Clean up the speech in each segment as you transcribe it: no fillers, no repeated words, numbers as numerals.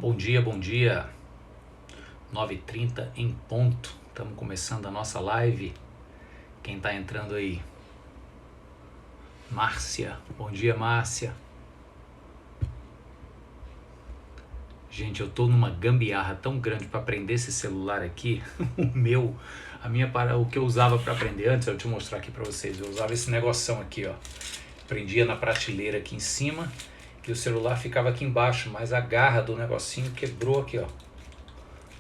bom dia. 9h30 em ponto. Estamos começando a nossa live. Quem está entrando aí? Márcia. Bom dia, Márcia. Gente, eu tô numa gambiarra tão grande para aprender esse celular aqui. O que eu usava para aprender antes, eu te mostrar aqui para vocês. Eu usava esse negoção aqui, ó. Prendia na prateleira aqui em cima e o celular ficava aqui embaixo, mas a garra do negocinho quebrou aqui, ó.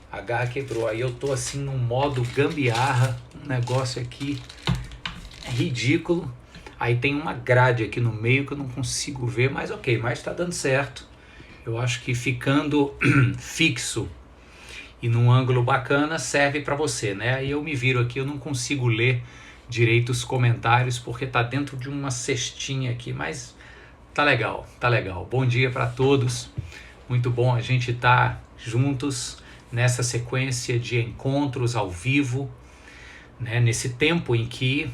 A garra quebrou. Aí eu tô assim num modo gambiarra, um negócio aqui ridículo. Aí tem uma grade aqui no meio que eu não consigo ver, mas ok, mas tá dando certo. Eu acho que ficando fixo e num ângulo bacana serve para você, né? Aí eu me viro aqui, eu não consigo ler direito os comentários porque tá dentro de uma cestinha aqui, mas tá legal, tá legal. Bom dia para todos. Muito bom a gente estar juntos nessa sequência de encontros ao vivo, né? Nesse tempo em que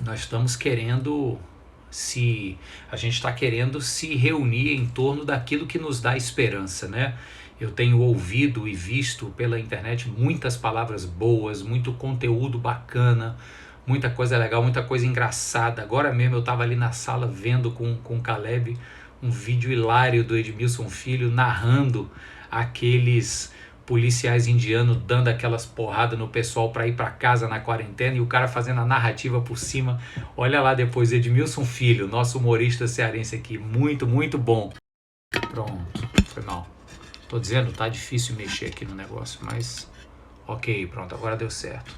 nós estamos querendo a gente está querendo se reunir em torno daquilo que nos dá esperança, né? Eu tenho ouvido e visto pela internet muitas palavras boas, muito conteúdo bacana, muita coisa legal, muita coisa engraçada. Agora mesmo eu estava ali na sala vendo com o Caleb um vídeo hilário do Edmilson Filho narrando aqueles policiais indianos dando aquelas porradas no pessoal para ir para casa na quarentena e o cara fazendo a narrativa por cima. Olha lá depois, Edmilson Filho, nosso humorista cearense aqui, muito, muito bom. Pronto, foi mal. Tô dizendo, tá difícil mexer aqui no negócio, mas ok, pronto, agora deu certo.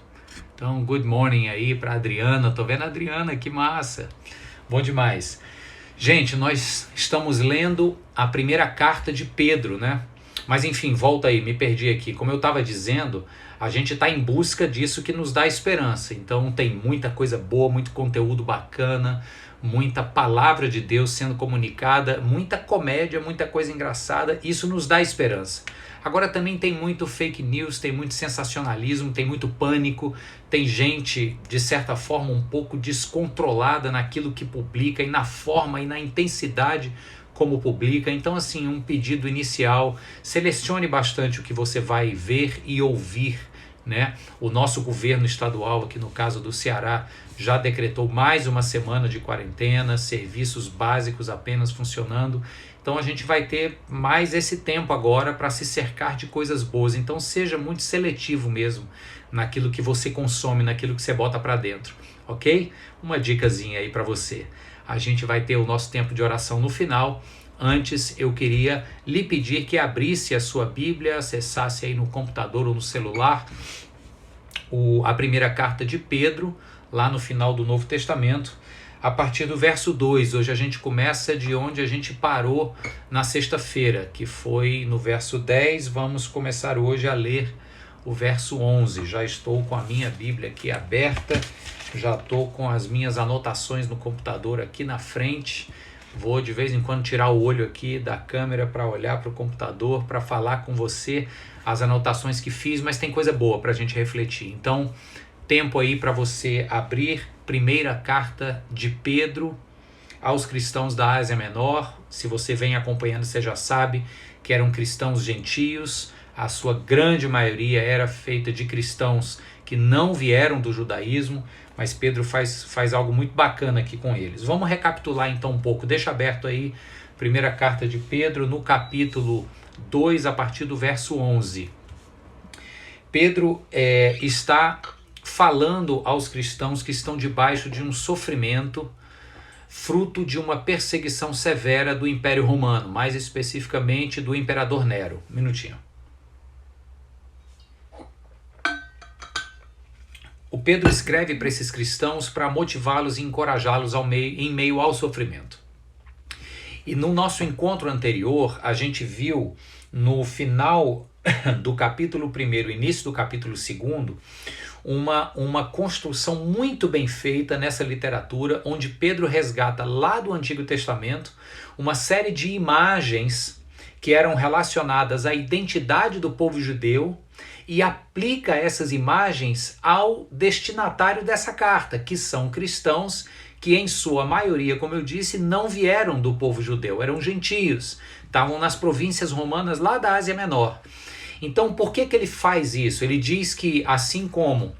Então, good morning aí pra Adriana, tô vendo a Adriana, que massa. Bom demais. Gente, nós estamos lendo a primeira carta de Pedro, né? Mas enfim, volta aí, me perdi aqui. Como eu estava dizendo, a gente está em busca disso que nos dá esperança. Então tem muita coisa boa, muito conteúdo bacana, muita palavra de Deus sendo comunicada, muita comédia, muita coisa engraçada. Isso nos dá esperança. Agora também tem muito fake news, tem muito sensacionalismo, tem muito pânico, tem gente, de certa forma, um pouco descontrolada naquilo que publica e na forma e na intensidade como publica. Então assim, um pedido inicial, selecione bastante o que você vai ver e ouvir, né? O nosso governo estadual, aqui no caso do Ceará, já decretou mais uma semana de quarentena, serviços básicos apenas funcionando. Então a gente vai ter mais esse tempo agora para se cercar de coisas boas. Então seja muito seletivo mesmo naquilo que você consome, naquilo que você bota para dentro, ok? Uma dicasinha aí para você. A gente vai ter o nosso tempo de oração no final. Antes, eu queria lhe pedir que abrisse a sua Bíblia, acessasse aí no computador ou no celular a primeira carta de Pedro, lá no final do Novo Testamento, a partir do verso 2. Hoje a gente começa de onde a gente parou na sexta-feira, que foi no verso 10. Vamos começar hoje a ler o verso 11. Já estou com a minha Bíblia aqui aberta. Já estou com as minhas anotações no computador aqui na frente. Vou de vez em quando tirar o olho aqui da câmera para olhar para o computador, para falar com você as anotações que fiz, mas tem coisa boa para a gente refletir. Então, tempo aí para você abrir primeira carta de Pedro aos cristãos da Ásia Menor. Se você vem acompanhando, você já sabe que eram cristãos gentios. A sua grande maioria era feita de cristãos que não vieram do judaísmo, mas Pedro faz algo muito bacana aqui com eles. Vamos recapitular então um pouco. Deixa aberto aí, primeira carta de Pedro, no capítulo 2, a partir do verso 11. Pedro está falando aos cristãos que estão debaixo de um sofrimento, fruto de uma perseguição severa do Império Romano, mais especificamente do Imperador Nero. Um minutinho. O Pedro escreve para esses cristãos para motivá-los e encorajá-los em meio ao sofrimento. E no nosso encontro anterior, a gente viu no final do capítulo 1, início do capítulo 2, uma construção muito bem feita nessa literatura, onde Pedro resgata lá do Antigo Testamento uma série de imagens que eram relacionadas à identidade do povo judeu e aplica essas imagens ao destinatário dessa carta, que são cristãos que em sua maioria, como eu disse, não vieram do povo judeu, eram gentios, estavam nas províncias romanas lá da Ásia Menor. Então, por que ele faz isso? Ele diz que assim como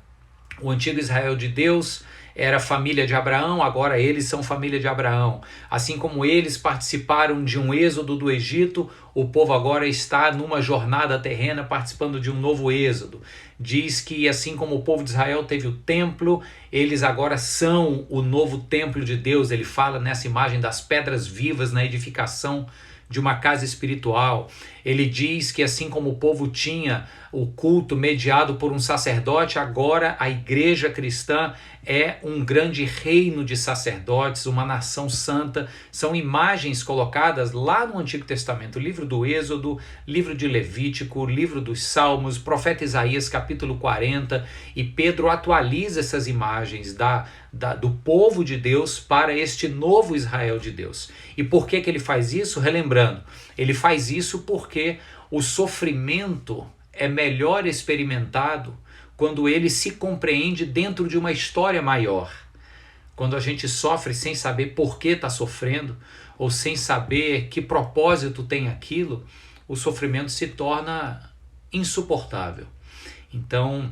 o antigo Israel de Deus era família de Abraão, agora eles são família de Abraão. Assim como eles participaram de um êxodo do Egito, o povo agora está numa jornada terrena participando de um novo êxodo. Diz que assim como o povo de Israel teve o templo, eles agora são o novo templo de Deus. Ele fala nessa imagem das pedras vivas na edificação de uma casa espiritual. Ele diz que assim como o povo tinha o culto mediado por um sacerdote, agora a igreja cristã é um grande reino de sacerdotes, uma nação santa. São imagens colocadas lá no Antigo Testamento, livro do Êxodo, livro de Levítico, livro dos Salmos, profeta Isaías capítulo 40, e Pedro atualiza essas imagens do povo de Deus para este novo Israel de Deus. E por que ele faz isso? Relembrando, ele faz isso porque o sofrimento é melhor experimentado quando ele se compreende dentro de uma história maior. Quando a gente sofre sem saber por que está sofrendo, ou sem saber que propósito tem aquilo, o sofrimento se torna insuportável. Então,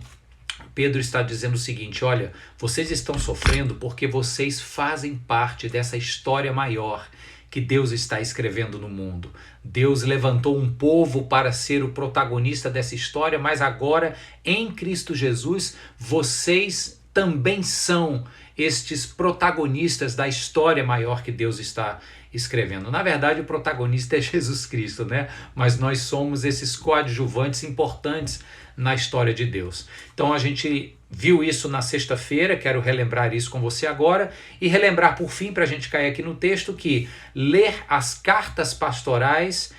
Pedro está dizendo o seguinte: olha, vocês estão sofrendo porque vocês fazem parte dessa história maior que Deus está escrevendo no mundo. Deus levantou um povo para ser o protagonista dessa história, mas agora, em Cristo Jesus, vocês também são estes protagonistas da história maior que Deus está escrevendo. Na verdade, o protagonista é Jesus Cristo, né? Mas nós somos esses coadjuvantes importantes na história de Deus. Então a gente viu isso na sexta-feira, quero relembrar isso com você agora, e relembrar por fim, para a gente cair aqui no texto, que ler as cartas pastorais,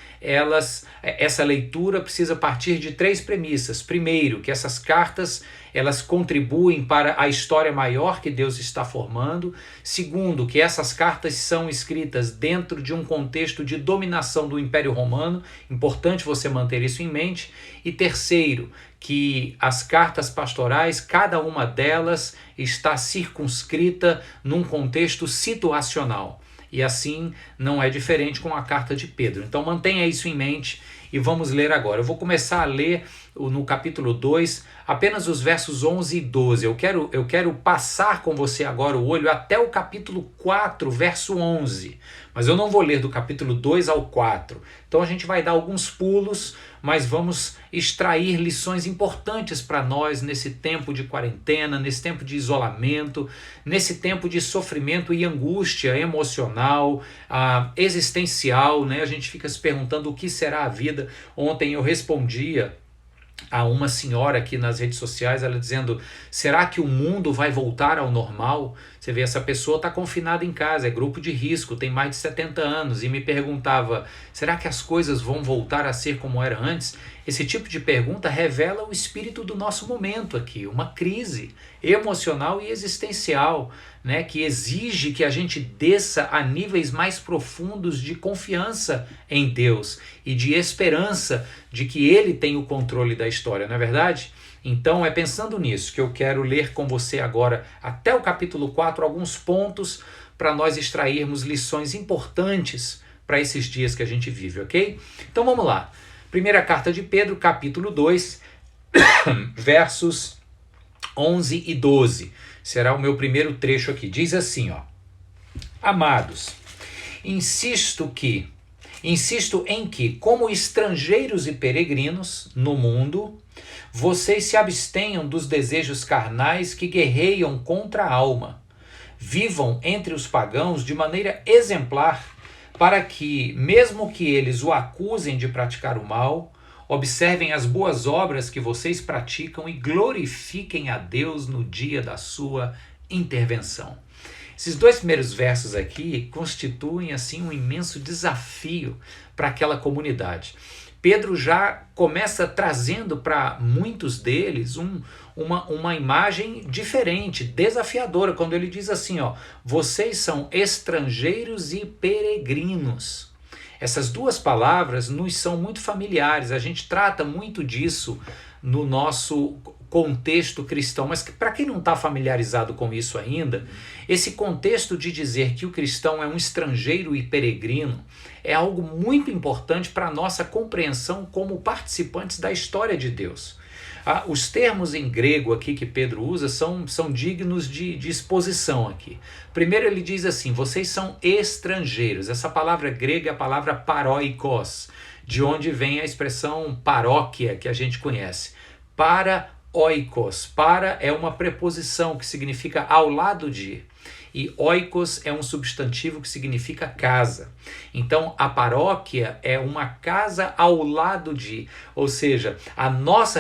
essa leitura precisa partir de 3 premissas. Primeiro, que essas cartas elas contribuem para a história maior que Deus está formando. Segundo, que essas cartas são escritas dentro de um contexto de dominação do Império Romano, importante você manter isso em mente. E terceiro, que as cartas pastorais, cada uma delas está circunscrita num contexto situacional. E assim não é diferente com a carta de Pedro. Então mantenha isso em mente e vamos ler agora. Eu vou começar a ler no capítulo 2 apenas os versos 11 e 12. Eu quero passar com você agora o olho até o capítulo 4, verso 11. Mas eu não vou ler do capítulo 2 ao 4. Então a gente vai dar alguns pulos, mas vamos extrair lições importantes para nós nesse tempo de quarentena, nesse tempo de isolamento, nesse tempo de sofrimento e angústia emocional, existencial, né? A gente fica se perguntando o que será a vida. Ontem eu respondia a uma senhora aqui nas redes sociais, ela dizendo: será que o mundo vai voltar ao normal? Você vê, essa pessoa está confinada em casa, é grupo de risco, tem mais de 70 anos, e me perguntava: será que as coisas vão voltar a ser como era antes? Esse tipo de pergunta revela o espírito do nosso momento aqui, uma crise emocional e existencial, né, que exige que a gente desça a níveis mais profundos de confiança em Deus e de esperança de que Ele tem o controle da história, não é verdade? Então é pensando nisso que eu quero ler com você agora, até o capítulo 4, alguns pontos para nós extrairmos lições importantes para esses dias que a gente vive, ok? Então vamos lá. Primeira carta de Pedro, capítulo 2, versos 11 e 12. Será o meu primeiro trecho aqui. Diz assim, ó: Amados, insisto em que, como estrangeiros e peregrinos no mundo, vocês se abstenham dos desejos carnais que guerreiam contra a alma. Vivam entre os pagãos de maneira exemplar, para que, mesmo que eles o acusem de praticar o mal, observem as boas obras que vocês praticam e glorifiquem a Deus no dia da sua intervenção. Esses 2 primeiros versos aqui constituem assim um imenso desafio para aquela comunidade. Pedro já começa trazendo para muitos deles uma imagem diferente, desafiadora, quando ele diz assim, ó: vocês são estrangeiros e peregrinos. Essas 2 palavras nos são muito familiares, a gente trata muito disso no nosso contexto cristão, mas para quem não está familiarizado com isso ainda, esse contexto de dizer que o cristão é um estrangeiro e peregrino é algo muito importante para a nossa compreensão como participantes da história de Deus. Os termos em grego aqui que Pedro usa são dignos de exposição aqui. Primeiro ele diz assim, vocês são estrangeiros. Essa palavra grega é a palavra paroikos, de onde vem a expressão paróquia que a gente conhece. Para oikos, para é uma preposição que significa ao lado de, e oikos é um substantivo que significa casa. Então a paróquia é uma casa ao lado de, ou seja, a nossa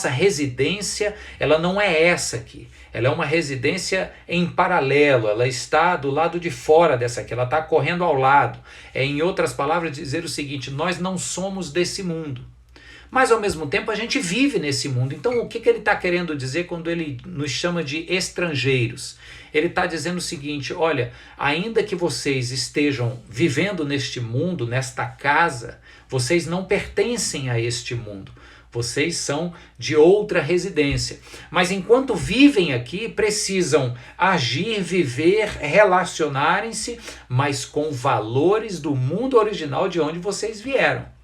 residência ela não é essa aqui, ela é uma residência em paralelo, ela está do lado de fora dessa aqui, ela está correndo ao lado. Em outras palavras, dizer o seguinte, nós não somos desse mundo. Mas ao mesmo tempo a gente vive nesse mundo. Então o que ele está querendo dizer quando ele nos chama de estrangeiros? Ele está dizendo o seguinte, olha, ainda que vocês estejam vivendo neste mundo, nesta casa, vocês não pertencem a este mundo. Vocês são de outra residência. Mas enquanto vivem aqui, precisam agir, viver, relacionarem-se, mas com valores do mundo original de onde vocês vieram.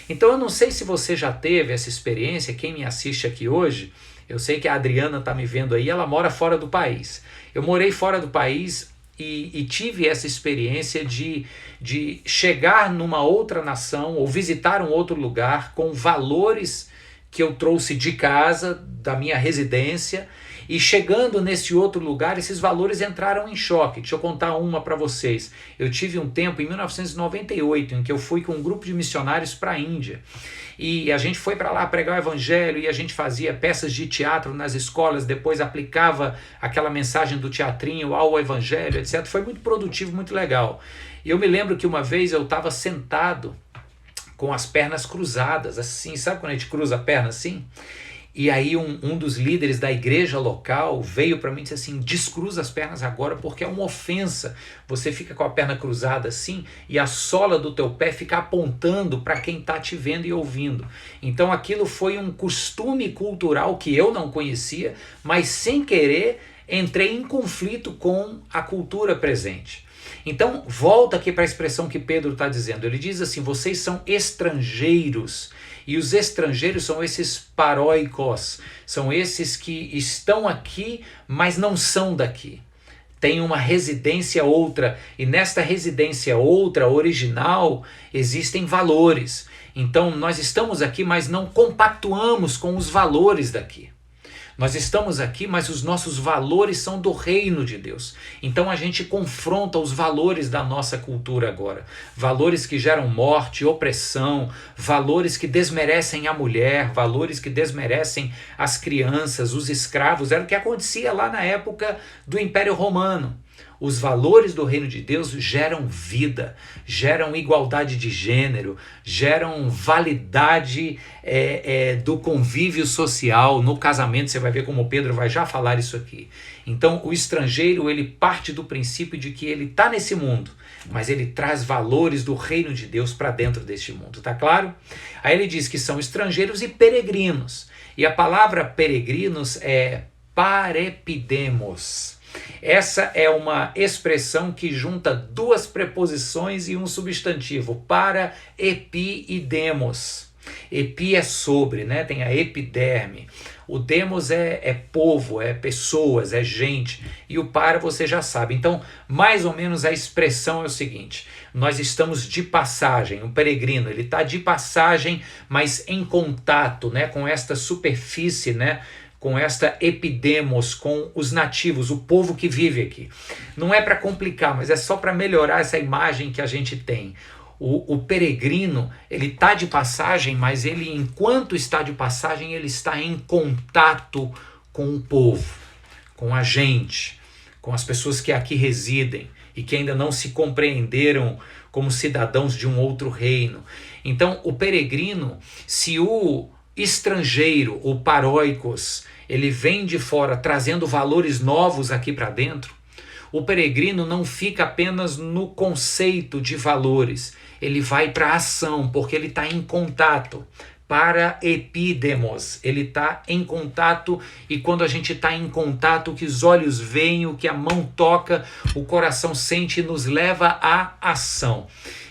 Então eu não sei se você já teve essa experiência, quem me assiste aqui hoje, eu sei que a Adriana está me vendo aí, ela mora fora do país. Eu morei fora do país e tive essa experiência de chegar numa outra nação ou visitar um outro lugar com valores que eu trouxe de casa, da minha residência, e chegando nesse outro lugar, esses valores entraram em choque. Deixa eu contar uma para vocês. Eu tive um tempo, em 1998, em que eu fui com um grupo de missionários para a Índia. E a gente foi para lá pregar o evangelho e a gente fazia peças de teatro nas escolas, depois aplicava aquela mensagem do teatrinho ao evangelho, etc. Foi muito produtivo, muito legal. E eu me lembro que uma vez eu estava sentado com as pernas cruzadas, assim, sabe quando a gente cruza a perna assim? E aí um dos líderes da igreja local veio para mim e disse assim, descruza as pernas agora porque é uma ofensa. Você fica com a perna cruzada assim e a sola do teu pé fica apontando para quem está te vendo e ouvindo. Então aquilo foi um costume cultural que eu não conhecia, mas sem querer entrei em conflito com a cultura presente. Então volta aqui para a expressão que Pedro está dizendo. Ele diz assim, vocês são estrangeiros. E os estrangeiros são esses paróicos, são esses que estão aqui, mas não são daqui. Tem uma residência outra, e nesta residência outra, original, existem valores. Então nós estamos aqui, mas não compactuamos com os valores daqui. Nós estamos aqui, mas os nossos valores são do reino de Deus. Então a gente confronta os valores da nossa cultura agora. Valores que geram morte, opressão, valores que desmerecem a mulher, valores que desmerecem as crianças, os escravos. Era o que acontecia lá na época do Império Romano. Os valores do reino de Deus geram vida, geram igualdade de gênero, geram validade do convívio social. No casamento você vai ver como Pedro vai já falar isso aqui. Então o estrangeiro ele parte do princípio de que ele está nesse mundo, mas ele traz valores do reino de Deus para dentro deste mundo, tá claro? Aí ele diz que são estrangeiros e peregrinos. E a palavra peregrinos é parepidemos. Essa é uma expressão que junta duas preposições e um substantivo, para, epi e demos. Epi é sobre, né? Tem a epiderme. O demos é povo, é pessoas, é gente. E o para você já sabe. Então, mais ou menos a expressão é o seguinte, nós estamos de passagem, um peregrino, ele está de passagem, mas em contato, né, com esta superfície, né, com esta epidemos, com os nativos, o povo que vive aqui. Não é para complicar, mas é só para melhorar essa imagem que a gente tem. O peregrino, ele está de passagem, mas ele, enquanto está de passagem, ele está em contato com o povo, com a gente, com as pessoas que aqui residem e que ainda não se compreenderam como cidadãos de um outro reino. Então, o peregrino, se o estrangeiro, o paróicos, ele vem de fora trazendo valores novos aqui para dentro, o peregrino não fica apenas no conceito de valores, ele vai para a ação, porque ele está em contato. para epidemos. Ele está em contato, e quando a gente está em contato, o que os olhos veem, o que a mão toca, o coração sente, nos leva à ação.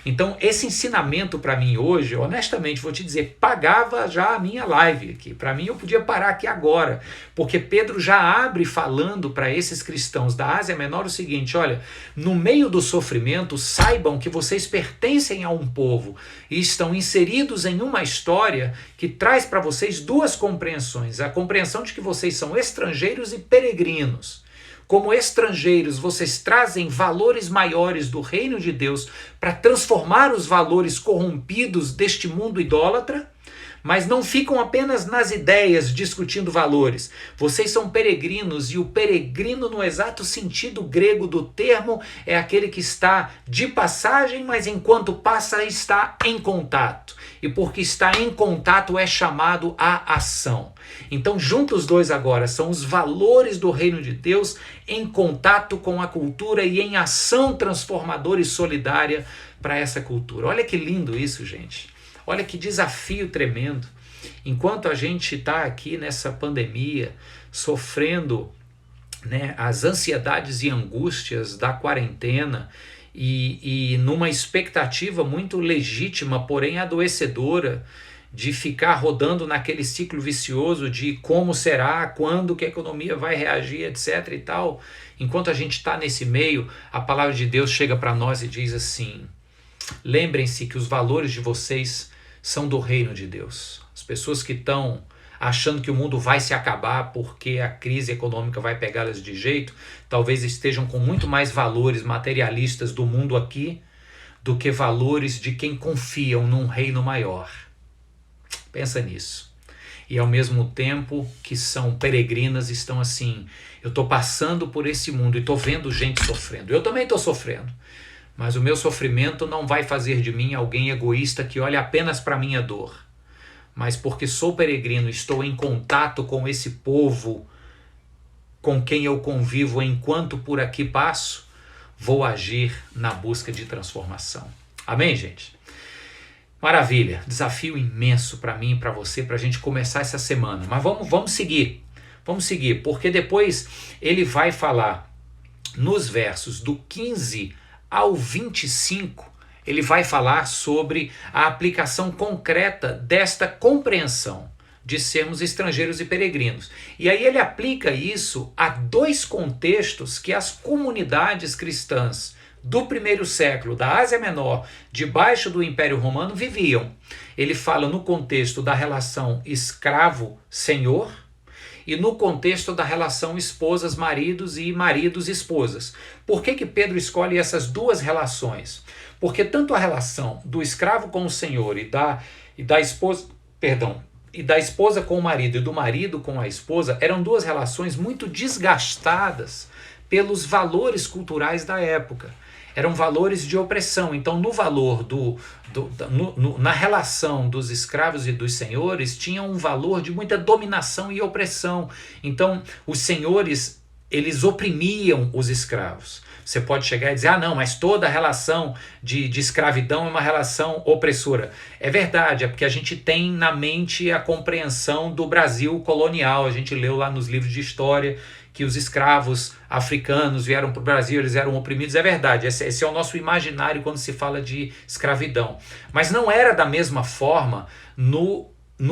Então esse ensinamento para mim hoje, honestamente vou te dizer, pagava já a minha live aqui. Para mim eu podia parar aqui agora, porque Pedro já abre falando para esses cristãos da Ásia Menor o seguinte: olha, no meio do sofrimento, saibam que vocês pertencem a um povo e estão inseridos em uma história que traz para vocês duas compreensões: a compreensão de que vocês são estrangeiros e peregrinos. Como estrangeiros, vocês trazem valores maiores do reino de Deus para transformar os valores corrompidos deste mundo idólatra, mas não ficam apenas nas ideias discutindo valores. Vocês são peregrinos, e o peregrino, no exato sentido grego do termo, é aquele que está de passagem, mas enquanto passa está em contato. E porque está em contato é chamado a ação. Então, juntos os dois agora são os valores do reino de Deus em contato com a cultura e em ação transformadora e solidária para essa cultura. Olha que lindo isso, gente. Olha que desafio tremendo. Enquanto a gente está aqui nessa pandemia, sofrendo, né, as ansiedades e angústias da quarentena, e numa expectativa muito legítima, porém adoecedora, de ficar rodando naquele ciclo vicioso de como será, quando que a economia vai reagir, etc. e tal. Enquanto a gente está nesse meio, a palavra de Deus chega para nós e diz assim: lembrem-se que os valores de vocês são do reino de Deus. As pessoas que estão achando que o mundo vai se acabar porque a crise econômica vai pegá-las de jeito, talvez estejam com muito mais valores materialistas do mundo aqui do que valores de quem confiam num reino maior. Pensa nisso. E ao mesmo tempo que são peregrinas, estão assim: eu estou passando por esse mundo e estou vendo gente sofrendo. Eu também estou sofrendo. Mas o meu sofrimento não vai fazer de mim alguém egoísta que olha apenas para a minha dor. Mas porque sou peregrino, estou em contato com esse povo com quem eu convivo enquanto por aqui passo, vou agir na busca de transformação. Amém, gente? Maravilha, desafio imenso para mim e para você, para a gente começar essa semana. Mas vamos seguir, porque depois ele vai falar nos versos do 15 ao 25, ele vai falar sobre a aplicação concreta desta compreensão de sermos estrangeiros e peregrinos. E aí ele aplica isso a dois contextos que as comunidades cristãs do primeiro século, da Ásia Menor, debaixo do Império Romano, viviam. Ele fala no contexto da relação escravo-senhor e no contexto da relação esposas-maridos e maridos-esposas. Por que Pedro escolhe essas duas relações? Porque tanto a relação do escravo com o senhor e da esposa com o marido e do marido com a esposa eram duas relações muito desgastadas pelos valores culturais da época. Eram valores de opressão. Então, no valor na relação dos escravos e dos senhores, tinha um valor de muita dominação e opressão. Então, os senhores, eles oprimiam os escravos. Você pode chegar e dizer: não, mas toda relação de escravidão é uma relação opressora. É verdade, é porque a gente tem na mente a compreensão do Brasil colonial. A gente leu lá nos livros de história que os escravos africanos vieram para o Brasil, eles eram oprimidos. É verdade, esse é o nosso imaginário quando se fala de escravidão. Mas não era da mesma forma no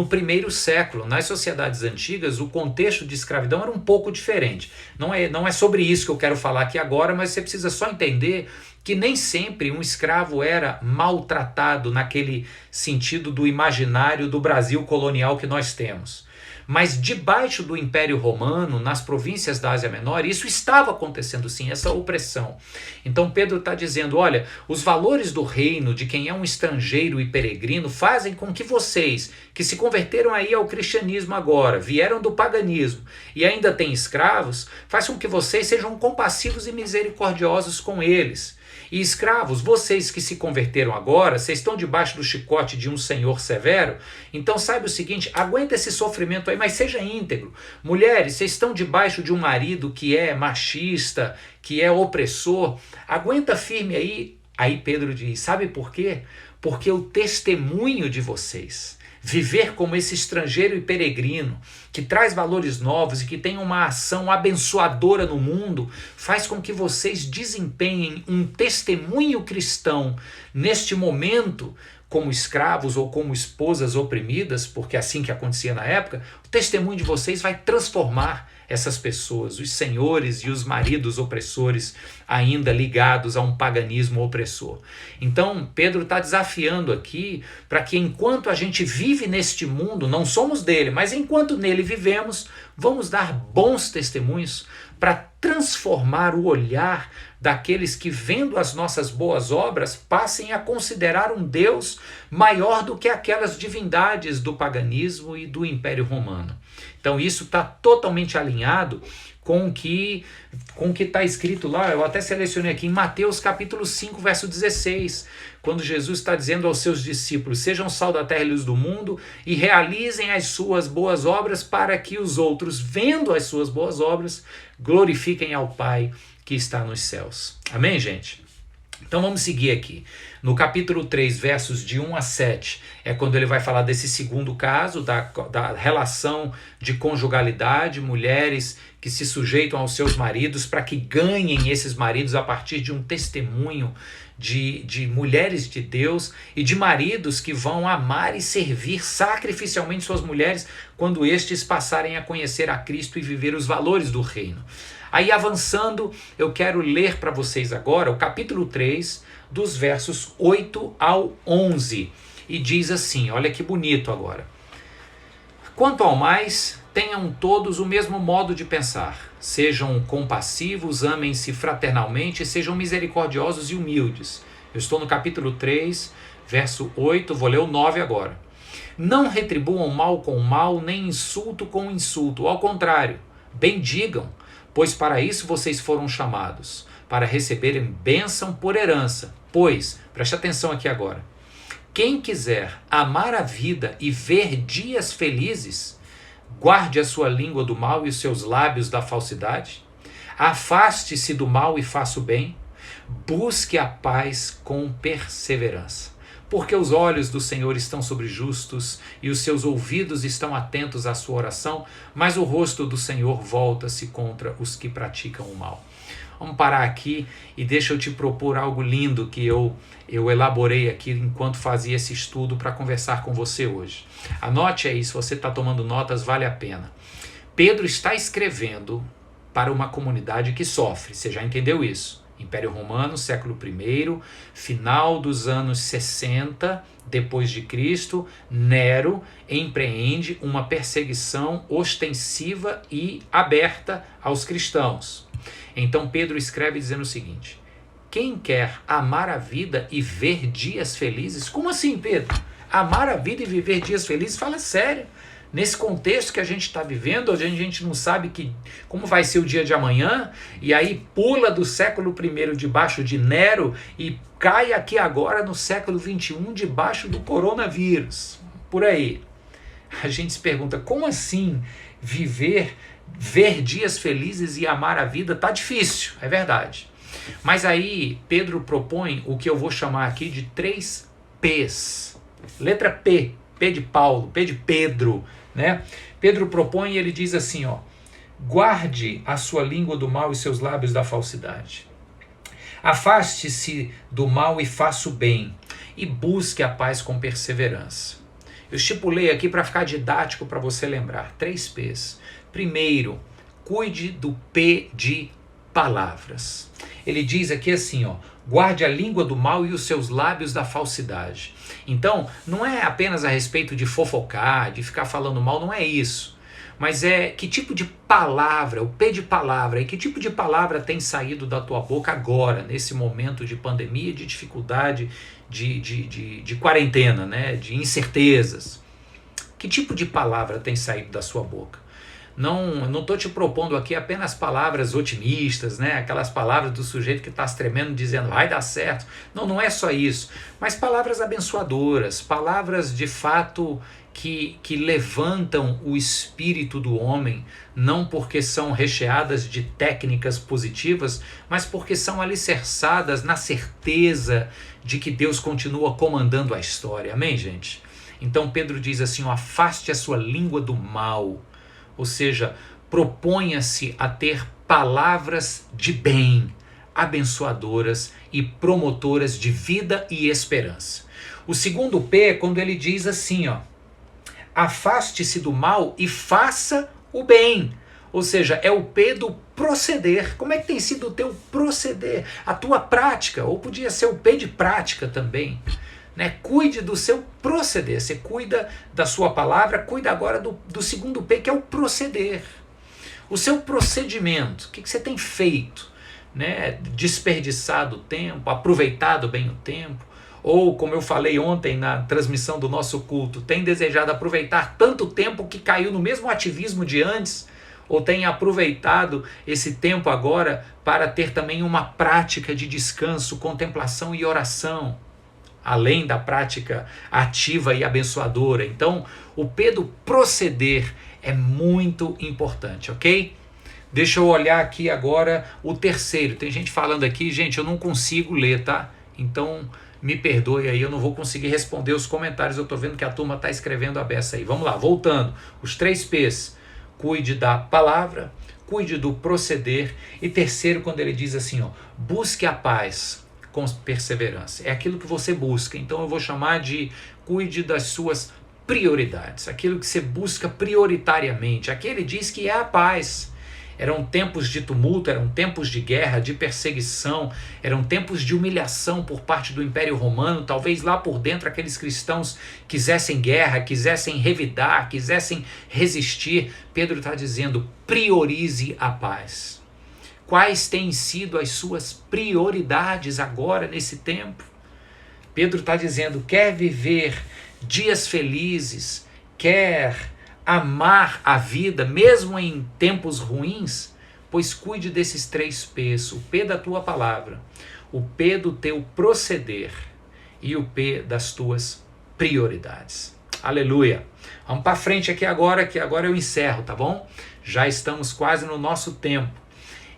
primeiro século. Nas sociedades antigas, o contexto de escravidão era um pouco diferente. Não é sobre isso que eu quero falar aqui agora, mas você precisa só entender que nem sempre um escravo era maltratado naquele sentido do imaginário do Brasil colonial que nós temos. Mas debaixo do Império Romano, nas províncias da Ásia Menor, isso estava acontecendo sim, essa opressão. Então Pedro está dizendo: olha, os valores do reino de quem é um estrangeiro e peregrino fazem com que vocês, que se converteram aí ao cristianismo agora, vieram do paganismo e ainda têm escravos, faz com que vocês sejam compassivos e misericordiosos com eles. E escravos, vocês que se converteram agora, vocês estão debaixo do chicote de um senhor severo, então saiba o seguinte: aguenta esse sofrimento aí, mas seja íntegro. Mulheres, vocês estão debaixo de um marido que é machista, que é opressor, aguenta firme aí. Aí Pedro diz: sabe por quê? Porque o testemunho de vocês viver como esse estrangeiro e peregrino, que traz valores novos e que tem uma ação abençoadora no mundo, faz com que vocês desempenhem um testemunho cristão neste momento, como escravos ou como esposas oprimidas, porque é assim que acontecia na época. O testemunho de vocês vai transformar essas pessoas, os senhores e os maridos opressores ainda ligados a um paganismo opressor. Então, Pedro está desafiando aqui para que enquanto a gente vive neste mundo, não somos dele, mas enquanto nele vivemos, vamos dar bons testemunhos para transformar o olhar daqueles que, vendo as nossas boas obras, passem a considerar um Deus maior do que aquelas divindades do paganismo e do Império Romano. Então isso está totalmente alinhado com o que está escrito lá. Eu até selecionei aqui em Mateus capítulo 5, verso 16, quando Jesus está dizendo aos seus discípulos: sejam sal da terra e luz do mundo e realizem as suas boas obras para que os outros, vendo as suas boas obras, glorifiquem ao Pai que está nos céus. Amém, gente? Então vamos seguir aqui. No capítulo 3, versos de 1 a 7, é quando ele vai falar desse segundo caso, da relação de conjugalidade, mulheres que se sujeitam aos seus maridos para que ganhem esses maridos a partir de um testemunho de mulheres de Deus e de maridos que vão amar e servir sacrificialmente suas mulheres quando estes passarem a conhecer a Cristo e viver os valores do reino. Aí avançando, eu quero ler para vocês agora o capítulo 3, dos versos 8 ao 11. E diz assim, olha que bonito agora. Quanto ao mais, tenham todos o mesmo modo de pensar. Sejam compassivos, amem-se fraternalmente, sejam misericordiosos e humildes. Eu estou no capítulo 3, verso 8, vou ler o 9 agora. Não retribuam mal com mal, nem insulto com insulto. Ao contrário, bendigam, pois para isso vocês foram chamados, para receberem bênção por herança. Pois, preste atenção aqui agora, quem quiser amar a vida e ver dias felizes, guarde a sua língua do mal e os seus lábios da falsidade. Afaste-se do mal e faça o bem. Busque a paz com perseverança. Porque os olhos do Senhor estão sobre justos e os seus ouvidos estão atentos à sua oração, mas o rosto do Senhor volta-se contra os que praticam o mal. Vamos parar aqui e deixa eu te propor algo lindo que eu elaborei aqui enquanto fazia esse estudo para conversar com você hoje. Anote aí, se você está tomando notas, vale a pena. Pedro está escrevendo para uma comunidade que sofre, você já entendeu isso? Império Romano, século I, final dos anos 60 depois de Cristo, Nero empreende uma perseguição ostensiva e aberta aos cristãos. Então Pedro escreve dizendo o seguinte: quem quer amar a vida e ver dias felizes? Como assim, Pedro? Amar a vida e viver dias felizes? Fala sério. Nesse contexto que a gente está vivendo, onde a gente não sabe como vai ser o dia de amanhã, e aí pula do século I debaixo de Nero e cai aqui agora no século XXI debaixo do coronavírus. Por aí. A gente se pergunta, como assim ver dias felizes e amar a vida? Tá difícil, é verdade. Mas aí Pedro propõe o que eu vou chamar aqui de 3 P's. Letra P, P de Paulo, P de Pedro, né? Pedro propõe e ele diz assim, ó: guarde a sua língua do mal e seus lábios da falsidade. Afaste-se do mal e faça o bem, e busque a paz com perseverança. Eu estipulei aqui para ficar didático para você lembrar. 3 P's. Primeiro, cuide do P de palavras. Ele diz aqui assim, ó: guarde a língua do mal e os seus lábios da falsidade. Então, não é apenas a respeito de fofocar, de ficar falando mal, não é isso. Mas é que tipo de palavra, o P de palavra, e que tipo de palavra tem saído da tua boca agora, nesse momento de pandemia, de dificuldade, de quarentena, né? De incertezas. Que tipo de palavra tem saído da sua boca? Não estou te propondo aqui apenas palavras otimistas, né? Aquelas palavras do sujeito que está tremendo dizendo vai dar certo. Não é só isso. Mas palavras abençoadoras, palavras de fato que levantam o espírito do homem, não porque são recheadas de técnicas positivas, mas porque são alicerçadas na certeza de que Deus continua comandando a história. Amém, gente? Então Pedro diz assim, ó, afaste a sua língua do mal, ou seja, proponha-se a ter palavras de bem, abençoadoras e promotoras de vida e esperança. O segundo P é quando ele diz assim, ó, afaste-se do mal e faça o bem. Ou seja, é o P do proceder. Como é que tem sido o teu proceder? A tua prática, ou podia ser o P de prática também. Né? Cuide do seu proceder. Você cuida da sua palavra, cuida agora do segundo P, que é o proceder. O seu procedimento, o que você tem feito? Né? Desperdiçado o tempo, aproveitado bem o tempo, ou como eu falei ontem na transmissão do nosso culto, tem desejado aproveitar tanto tempo que caiu no mesmo ativismo de antes, ou tem aproveitado esse tempo agora para ter também uma prática de descanso, contemplação e oração, além da prática ativa e abençoadora. Então, o P do proceder é muito importante, ok? Deixa eu olhar aqui agora o terceiro. Tem gente falando aqui, gente, eu não consigo ler, tá? Então, me perdoe aí, eu não vou conseguir responder os comentários. Eu tô vendo que a turma tá escrevendo a beça aí. Vamos lá, voltando. Os 3 P's. Cuide da palavra, cuide do proceder. E terceiro, quando ele diz assim, ó, busque a paz com perseverança. É aquilo que você busca. Então eu vou chamar de cuide das suas prioridades. Aquilo que você busca prioritariamente. Aqui ele diz que é a paz. Eram tempos de tumulto, eram tempos de guerra, de perseguição, eram tempos de humilhação por parte do Império Romano. Talvez lá por dentro aqueles cristãos quisessem guerra, quisessem revidar, quisessem resistir. Pedro está dizendo, priorize a paz. Quais têm sido as suas prioridades agora nesse tempo? Pedro está dizendo, quer viver dias felizes, quer amar a vida, mesmo em tempos ruins, pois cuide desses 3 P's, o P da tua palavra, o P do teu proceder e o P das tuas prioridades. Aleluia! Vamos para frente aqui agora, que agora eu encerro, tá bom? Já estamos quase no nosso tempo.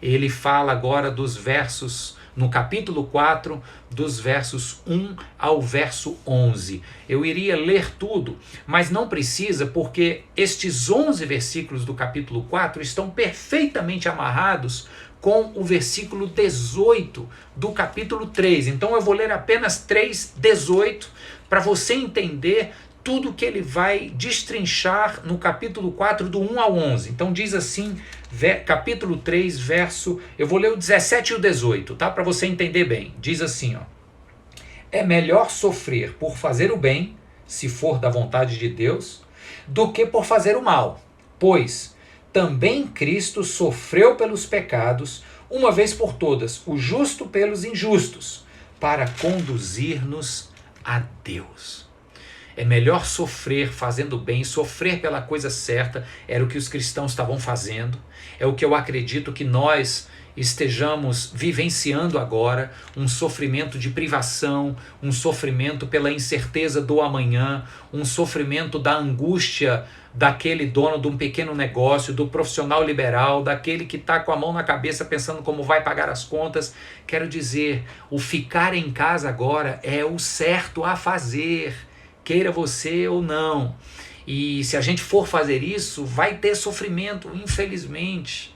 Ele fala agora dos versos, no capítulo 4, dos versos 1 ao verso 11. Eu iria ler tudo, mas não precisa, porque estes 11 versículos do capítulo 4 estão perfeitamente amarrados com o versículo 18 do capítulo 3. Então eu vou ler apenas 3:18 para você entender tudo que ele vai destrinchar no capítulo 4, do 1 ao 11. Então diz assim, capítulo 3, verso... Eu vou ler o 17 e o 18, tá? Para você entender bem. Diz assim, ó. É melhor sofrer por fazer o bem, se for da vontade de Deus, do que por fazer o mal. Pois também Cristo sofreu pelos pecados, uma vez por todas, o justo pelos injustos, para conduzir-nos a Deus. É melhor sofrer fazendo bem, sofrer pela coisa certa, era o que os cristãos estavam fazendo, é o que eu acredito que nós estejamos vivenciando agora, um sofrimento de privação, um sofrimento pela incerteza do amanhã, um sofrimento da angústia daquele dono de um pequeno negócio, do profissional liberal, daquele que está com a mão na cabeça pensando como vai pagar as contas. Quero dizer, o ficar em casa agora é o certo a fazer, queira você ou não. E se a gente for fazer isso, vai ter sofrimento, infelizmente.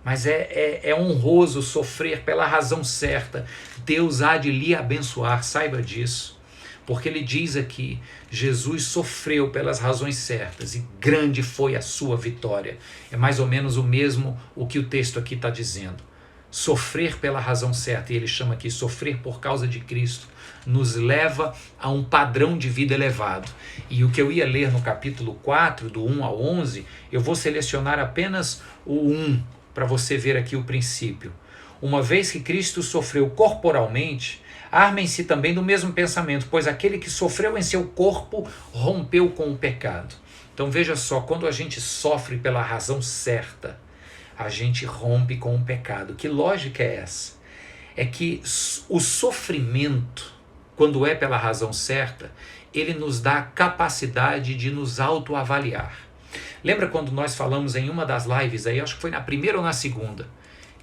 Mas é honroso sofrer pela razão certa. Deus há de lhe abençoar, saiba disso. Porque ele diz aqui, Jesus sofreu pelas razões certas e grande foi a sua vitória. É mais ou menos o mesmo o que o texto aqui está dizendo. Sofrer pela razão certa, e ele chama aqui sofrer por causa de Cristo, nos leva a um padrão de vida elevado. E o que eu ia ler no capítulo 4, do 1 ao 11, eu vou selecionar apenas o 1, para você ver aqui o princípio. Uma vez que Cristo sofreu corporalmente, armem-se também do mesmo pensamento, pois aquele que sofreu em seu corpo rompeu com o pecado. Então veja só, quando a gente sofre pela razão certa, a gente rompe com o pecado. Que lógica é essa? É que o sofrimento, quando é pela razão certa, ele nos dá a capacidade de nos autoavaliar. Lembra quando nós falamos em uma das lives aí, acho que foi na primeira ou na segunda,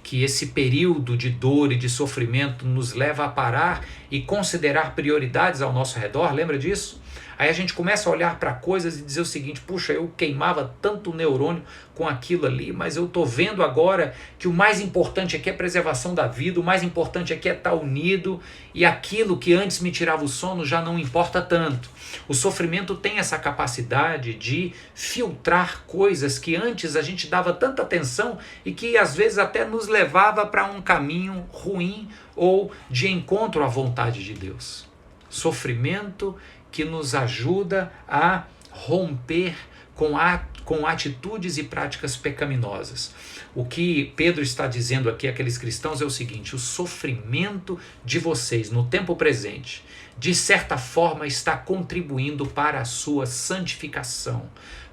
que esse período de dor e de sofrimento nos leva a parar e considerar prioridades ao nosso redor? Lembra disso? Aí a gente começa a olhar para coisas e dizer o seguinte: puxa, eu queimava tanto neurônio com aquilo ali, mas eu estou vendo agora que o mais importante aqui é a preservação da vida, o mais importante aqui é estar unido, e aquilo que antes me tirava o sono já não importa tanto. O sofrimento tem essa capacidade de filtrar coisas que antes a gente dava tanta atenção e que às vezes até nos levava para um caminho ruim ou de encontro à vontade de Deus. Sofrimento que nos ajuda a romper com atitudes e práticas pecaminosas. O que Pedro está dizendo aqui àqueles cristãos é o seguinte: o sofrimento de vocês no tempo presente, de certa forma, está contribuindo para a sua santificação,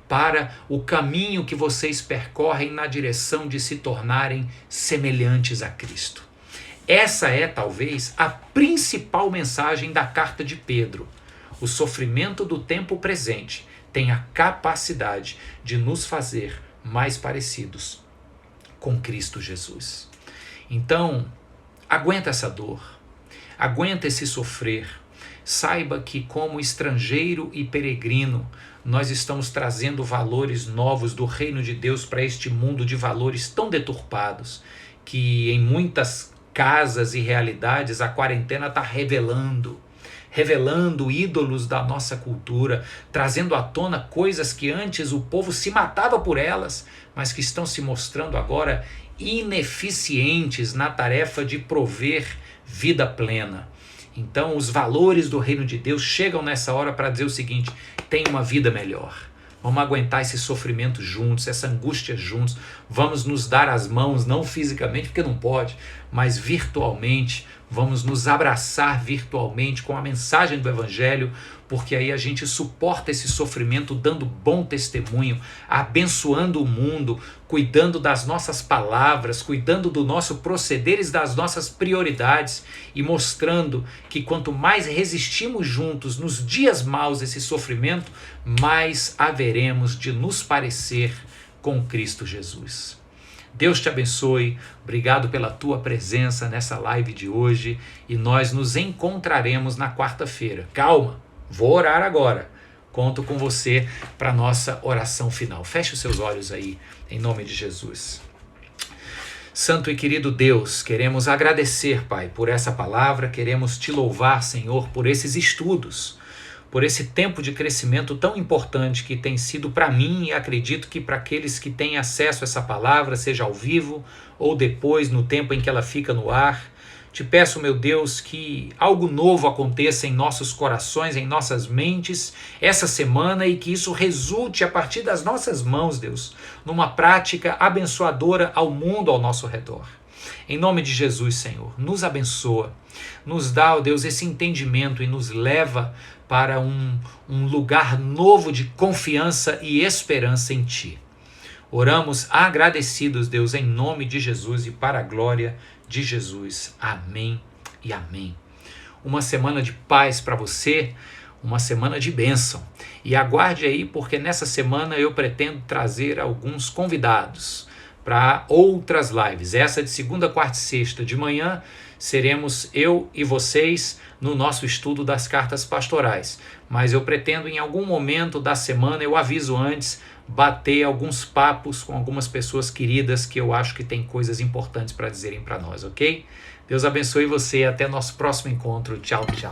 para o caminho que vocês percorrem na direção de se tornarem semelhantes a Cristo. Essa é, talvez, a principal mensagem da carta de Pedro. O sofrimento do tempo presente tem a capacidade de nos fazer mais parecidos com Cristo Jesus. Então, aguenta essa dor, aguenta esse sofrer. Saiba que, como estrangeiro e peregrino, nós estamos trazendo valores novos do reino de Deus para este mundo de valores tão deturpados que em muitas casas e realidades a quarentena está revelando ídolos da nossa cultura, trazendo à tona coisas que antes o povo se matava por elas, mas que estão se mostrando agora ineficientes na tarefa de prover vida plena. Então os valores do reino de Deus chegam nessa hora para dizer o seguinte: tem uma vida melhor. Vamos aguentar esse sofrimento juntos, essa angústia juntos. Vamos nos dar as mãos, não fisicamente, porque não pode, mas virtualmente. Vamos nos abraçar virtualmente com a mensagem do Evangelho, porque aí a gente suporta esse sofrimento dando bom testemunho, abençoando o mundo, cuidando das nossas palavras, cuidando do nosso proceder e das nossas prioridades e mostrando que quanto mais resistimos juntos nos dias maus esse sofrimento, mais haveremos de nos parecer com Cristo Jesus. Deus te abençoe, obrigado pela tua presença nessa live de hoje e nós nos encontraremos na quarta-feira. Calma, vou orar agora. Conto com você para a nossa oração final. Feche os seus olhos aí, em nome de Jesus. Santo e querido Deus, queremos agradecer, Pai, por essa palavra, queremos te louvar, Senhor, por esses estudos, por esse tempo de crescimento tão importante que tem sido para mim e acredito que para aqueles que têm acesso a essa palavra, seja ao vivo ou depois, no tempo em que ela fica no ar. Te peço, meu Deus, que algo novo aconteça em nossos corações, em nossas mentes essa semana e que isso resulte a partir das nossas mãos, Deus, numa prática abençoadora ao mundo ao nosso redor. Em nome de Jesus, Senhor, nos abençoa, nos dá, ó Deus, esse entendimento e nos leva para um lugar novo de confiança e esperança em Ti. Oramos agradecidos, Deus, em nome de Jesus e para a glória de Jesus. Amém e amém. Uma semana de paz para você, uma semana de bênção. E aguarde aí, porque nessa semana eu pretendo trazer alguns convidados para outras lives. Essa de segunda, quarta e sexta de manhã seremos eu e vocês no nosso estudo das cartas pastorais. Mas eu pretendo em algum momento da semana, eu aviso antes, bater alguns papos com algumas pessoas queridas que eu acho que tem coisas importantes para dizerem para nós, ok? Deus abençoe você e até nosso próximo encontro. Tchau, tchau.